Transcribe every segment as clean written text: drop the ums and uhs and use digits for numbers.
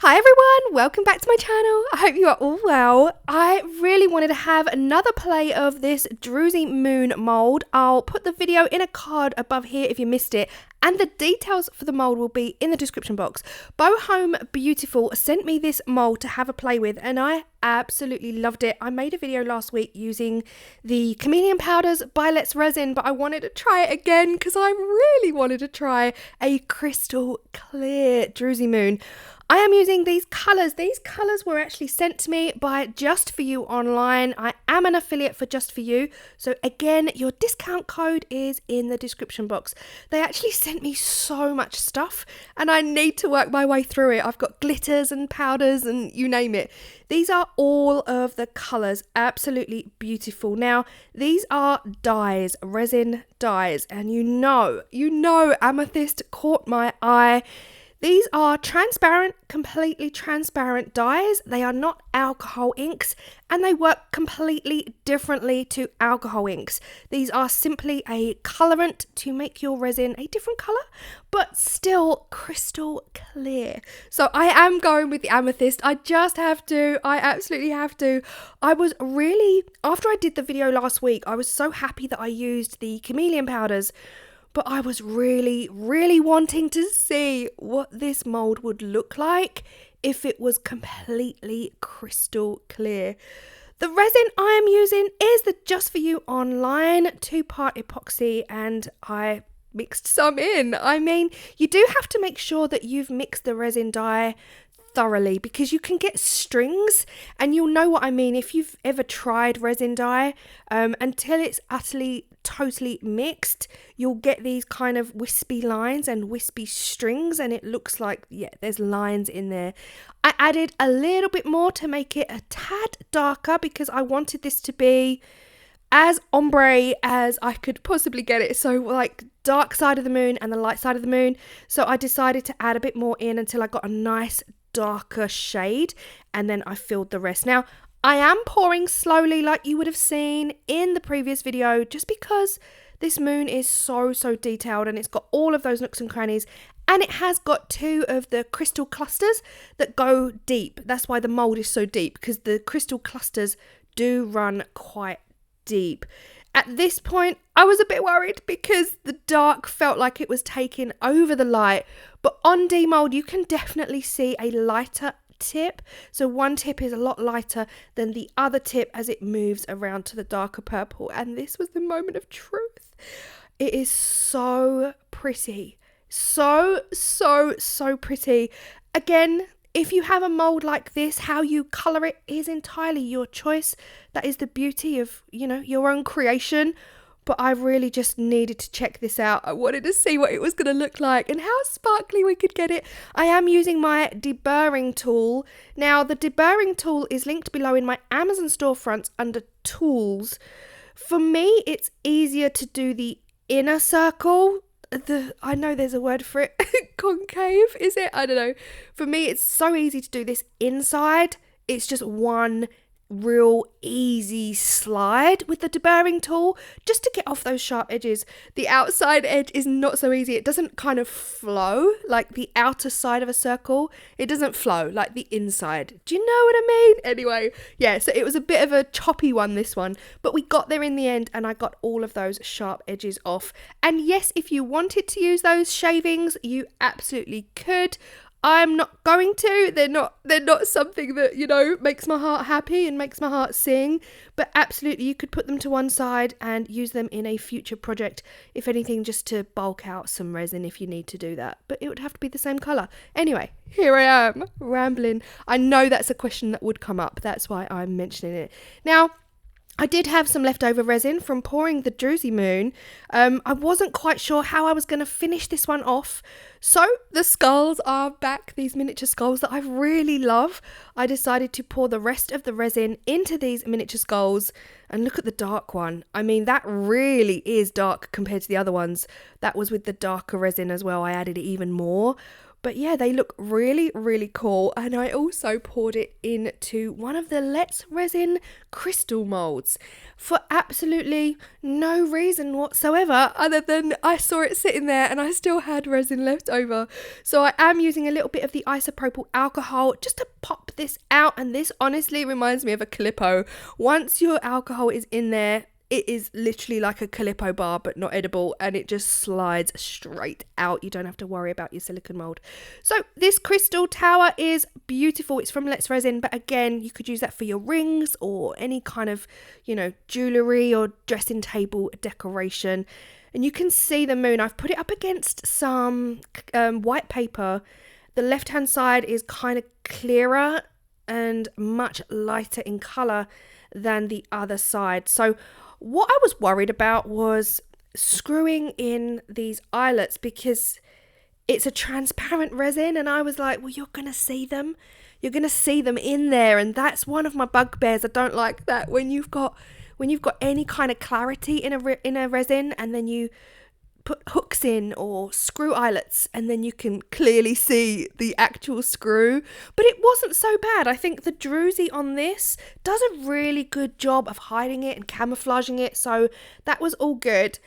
Hi everyone, welcome back to my channel. I hope you are all well. I really wanted to have another play of this Druzy Moon mould. I'll put the video in a card above here if you missed it, and the details for the mould will be in the description box. Home Beautiful sent me this mould to have a play with, and I absolutely loved it. I made a video last week using the Chameleon Powders by Let's Resin, but I wanted to try it again because I really wanted to try a crystal clear Druzy Moon. I am using these colours. These colours were actually sent to me by Just For You online. I am an affiliate for Just For You. So again, your discount code is in the description box. They actually sent me so much stuff and I need to work my way through it. I've got glitters and powders and you name it. These are all of the colours. Absolutely beautiful. Now, these are dyes, resin dyes. And you know, Amethyst caught my eye. These are transparent, completely transparent dyes. They are not alcohol inks and they work completely differently to alcohol inks. These are simply a colorant to make your resin a different color, but still crystal clear. So I am going with the amethyst. I just have to. I absolutely have to. I was really, after I did the video last week, I was so happy that I used the Chameleon Powders. But I was really wanting to see what this mould would look like if it was completely crystal clear. The resin I am using is the Just For You online 2-part epoxy, and I mixed some in. I mean, you do have to make sure that you've mixed the resin dye thoroughly because you can get strings, and you'll know what I mean if you've ever tried resin dye. Until it's totally mixed, you'll get these kind of wispy lines and wispy strings, and it looks like, yeah, there's lines in there. I added a little bit more to make it a tad darker because I wanted this to be as ombre as I could possibly get it, so like dark side of the moon and the light side of the moon. So I decided to add a bit more in until I got a nice darker shade, and then I filled the rest. Now I am pouring slowly like you would have seen in the previous video, just because this moon is so detailed and it's got all of those nooks and crannies, and it has got 2 of the crystal clusters that go deep. That's why the mold is so deep, because the crystal clusters do run quite deep. At this point, I was a bit worried because the dark felt like it was taking over the light, but on Demold you can definitely see a lighter tip. So one tip is a lot lighter than the other tip as it moves around to the darker purple, and this was the moment of truth. It is so pretty. So pretty. Again, if you have a mold like this, how you colour it is entirely your choice. That is the beauty of, your own creation. But I really just needed to check this out. I wanted to see what it was going to look like and how sparkly we could get it. I am using my deburring tool. Now, the deburring tool is linked below in my Amazon storefronts under tools. For me, it's easier to do the inner circle. I know there's a word for it. Concave, is it? I don't know. For me, it's so easy to do this inside. It's just one real easy slide with the deburring tool just to get off those sharp edges. The outside edge is not so easy. It doesn't kind of flow like the outer side of a circle. It doesn't flow like the inside. Do you know what I mean? Anyway, yeah, so it was a bit of a choppy one, this one, but we got there in the end and I got all of those sharp edges off. And yes, if you wanted to use those shavings, you absolutely could. I'm not going to. They're not something that, makes my heart happy and makes my heart sing. But absolutely, you could put them to one side and use them in a future project. If anything, just to bulk out some resin if you need to do that. But it would have to be the same colour. Anyway, here I am, rambling. I know that's a question that would come up. That's why I'm mentioning it. Now, I did have some leftover resin from pouring the Druzy Moon. I wasn't quite sure how I was going to finish this one off. So the skulls are back, these miniature skulls that I really love. I decided to pour the rest of the resin into these miniature skulls, and look at the dark one. I mean, that really is dark compared to the other ones. That was with the darker resin as well. I added it even more. But yeah, they look really, really cool. And I also poured it into one of the Let's Resin crystal molds for absolutely no reason whatsoever, other than I saw it sitting there and I still had resin left over. So I am using a little bit of the isopropyl alcohol just to pop this out. And this honestly reminds me of a Calippo. Once your alcohol is in there, it is literally like a Calippo bar, but not edible, and it just slides straight out. You don't have to worry about your silicone mold. So this crystal tower is beautiful. It's from Let's Resin, but again, you could use that for your rings or any kind of, you know, jewellery or dressing table decoration. And you can see the moon. I've put it up against some white paper. The left-hand side is kind of clearer and much lighter in colour than the other side. So what I was worried about was screwing in these eyelets because it's a transparent resin, and I was like, well, you're going to see them. You're going to see them in there, and that's one of my bugbears. I don't like that when you've got any kind of clarity in a resin, and then you put hooks in or screw eyelets and then you can clearly see the actual screw. But it wasn't so bad. I think the druzy on this does a really good job of hiding it and camouflaging it, so that was all good.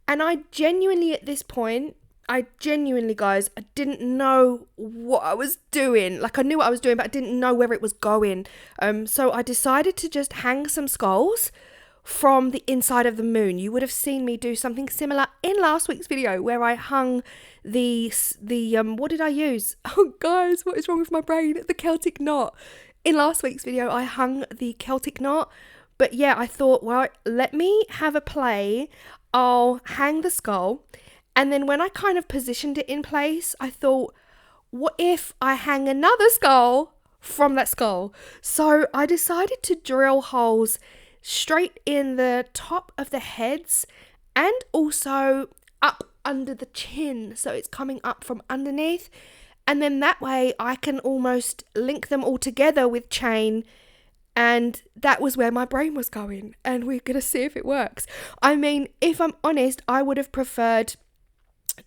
And I genuinely, at this point, guys, I didn't know what I was doing. Like, I knew what I was doing, but I didn't know where it was going. So I decided to just hang some skulls from the inside of the moon. You would have seen me do something similar in last week's video where I hung the what did I use? Oh guys, what is wrong with my brain? The Celtic knot. In last week's video I hung the Celtic knot. But yeah, I thought, well, let me have a play. I'll hang the skull, and then when I kind of positioned it in place, I thought, what if I hang another skull from that skull? So I decided to drill holes straight in the top of the heads and also up under the chin, so it's coming up from underneath, and then that way I can almost link them all together with chain. And that was where my brain was going, and we're gonna see if it works. I mean, if I'm honest, I would have preferred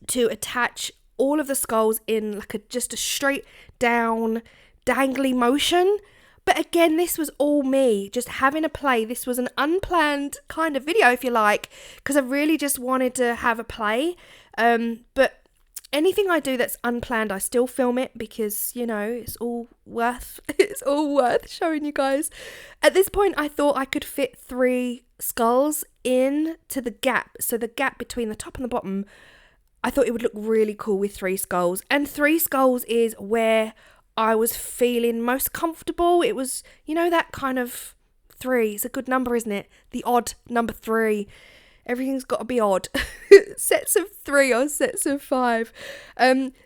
to attach all of the skulls in like just a straight down dangly motion. But again, this was all me, just having a play. This was an unplanned kind of video, if you like, because I really just wanted to have a play. But anything I do that's unplanned, I still film it because, you know, it's all worth showing you guys. At this point, I thought I could fit 3 skulls into the gap. So the gap between the top and the bottom, I thought it would look really cool with 3 skulls. And 3 skulls is where I was feeling most comfortable. It was, you know, that kind of 3. It's a good number, isn't it? The odd number 3. Everything's got to be odd. Sets of 3 or sets of 5.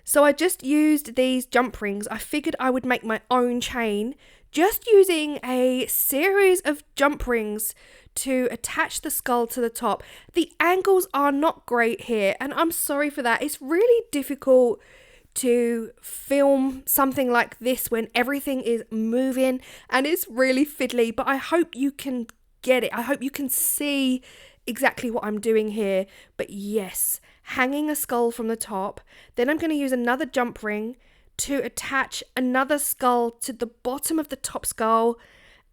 So I just used these jump rings. I figured I would make my own chain just using a series of jump rings to attach the skull to the top. The angles are not great here, and I'm sorry for that. It's really difficult to film something like this when everything is moving and it's really fiddly, but I hope you can get it. I hope you can see exactly what I'm doing here. But yes, hanging a skull from the top, then I'm going to use another jump ring to attach another skull to the bottom of the top skull,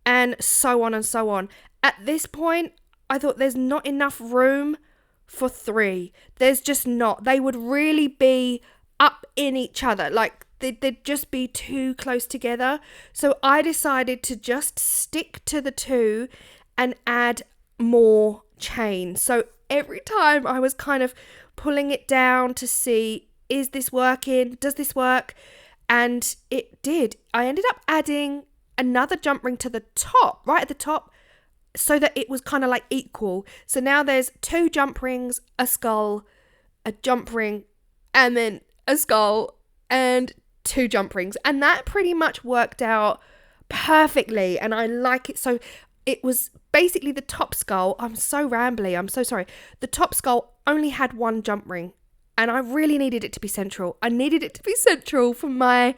and so on and so on. At this point, I thought there's not enough room for 3. There's just not. They would really be up in each other, like they'd just be too close together. So I decided to just stick to the 2 and add more chain. So every time I was kind of pulling it down to see, is this working? Does this work? And it did. I ended up adding another jump ring to the top, right at the top, so that it was kind of like equal. So now there's 2 jump rings, a skull, a jump ring, and then a skull and 2 jump rings, and that pretty much worked out perfectly, and I like it. So it was basically the top skull. I'm so rambly, I'm so sorry. The top skull only had 1 jump ring, and I really needed it to be central. I needed it to be central for my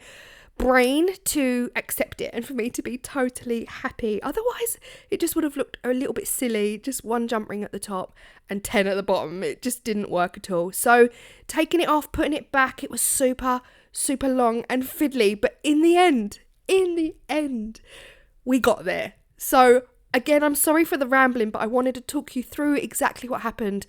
brain to accept it and for me to be totally happy. Otherwise, it just would have looked a little bit silly, just 1 jump ring at the top and 10 at the bottom. It just didn't work at all. So taking it off, putting it back, it was super, super long and fiddly, but in the end, we got there. So again, I'm sorry for the rambling, but I wanted to talk you through exactly what happened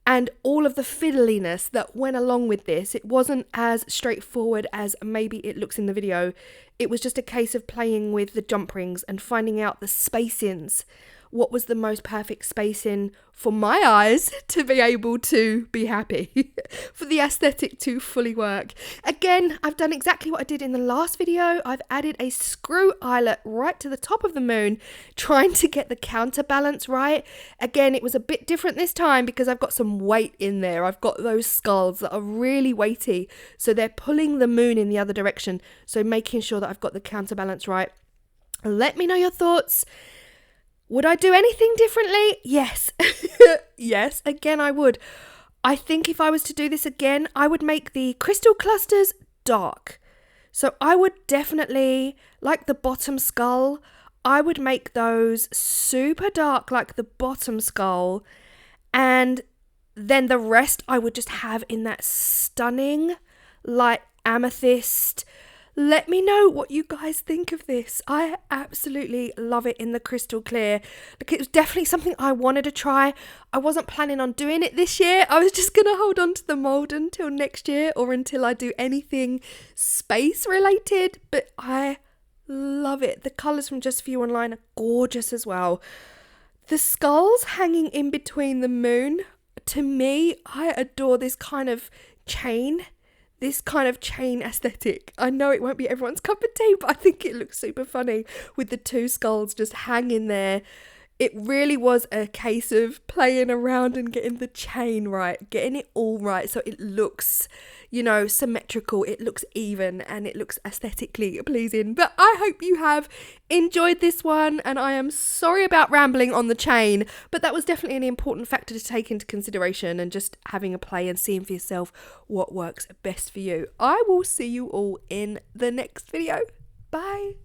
and all of the fiddliness that went along with this. It wasn't as straightforward as maybe it looks in the video. It was just a case of playing with the jump rings and finding out the spacings. What was the most perfect spacing for my eyes to be able to be happy, for the aesthetic to fully work. Again, I've done exactly what I did in the last video. I've added a screw eyelet right to the top of the moon, trying to get the counterbalance right. Again, it was a bit different this time because I've got some weight in there. I've got those skulls that are really weighty, so they're pulling the moon in the other direction. So making sure that I've got the counterbalance right. Let me know your thoughts. Would I do anything differently? Yes. Yes, again, I would. I think if I was to do this again, I would make the crystal clusters dark. So I would definitely, like the bottom skull, I would make those super dark like the bottom skull. And then the rest I would just have in that stunning light amethyst. Let me know what you guys think of this. I absolutely love it in the crystal clear. Like, it was definitely something I wanted to try. I wasn't planning on doing it this year. I was just going to hold on to the mold until next year or until I do anything space related. But I love it. The colours from Just For You Online are gorgeous as well. The skulls hanging in between the moon, to me, I adore this kind of chain aesthetic. I know it won't be everyone's cup of tea, but I think it looks super funny with the two skulls just hanging there. It really was a case of playing around and getting the chain right, getting it all right so it looks, you know, symmetrical, it looks even, and it looks aesthetically pleasing. But I hope you have enjoyed this one, and I am sorry about rambling on the chain, but that was definitely an important factor to take into consideration, and just having a play and seeing for yourself what works best for you. I will see you all in the next video. Bye.